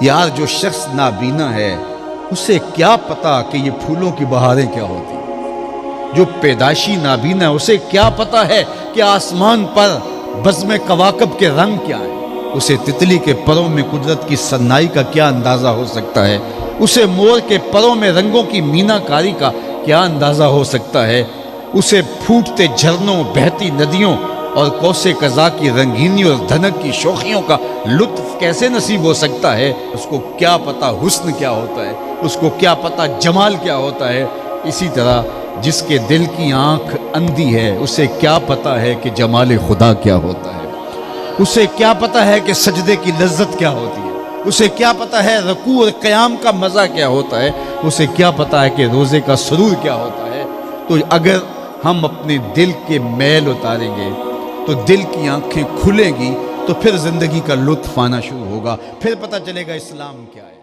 یار جو شخص نابینا ہے اسے کیا پتا کہ یہ پھولوں کی بہاریں کیا ہوتی ہیں۔ جو پیدائشی نابینا ہے اسے کیا پتا ہے کہ آسمان پر بزم کواکب کے رنگ کیا ہیں۔ اسے تتلی کے پروں میں قدرت کی سنائی کا کیا اندازہ ہو سکتا ہے۔ اسے مور کے پروں میں رنگوں کی مینا کاری کا کیا اندازہ ہو سکتا ہے۔ اسے پھوٹتے جھرنوں، بہتی ندیوں اور کوسے قضا کی رنگینی اور دھنک کی شوخیوں کا لطف کیسے نصیب ہو سکتا ہے۔ اس کو کیا پتا حسن کیا ہوتا ہے، اس کو کیا پتا جمال کیا ہوتا ہے۔ اسی طرح جس کے دل کی آنکھ اندھی ہے اسے کیا پتا ہے کہ جمال خدا کیا ہوتا ہے۔ اسے کیا پتا ہے کہ سجدے کی لذت کیا ہوتی ہے۔ اسے کیا پتا ہے رکوع اور قیام کا مزہ کیا ہوتا ہے۔ اسے کیا پتا ہے کہ روزے کا سرور کیا ہوتا ہے۔ تو اگر ہم اپنے دل کے میل اتاریں گے تو دل کی آنکھیں کھلیں گی، تو پھر زندگی کا لطف آنا شروع ہوگا، پھر پتہ چلے گا اسلام کیا ہے۔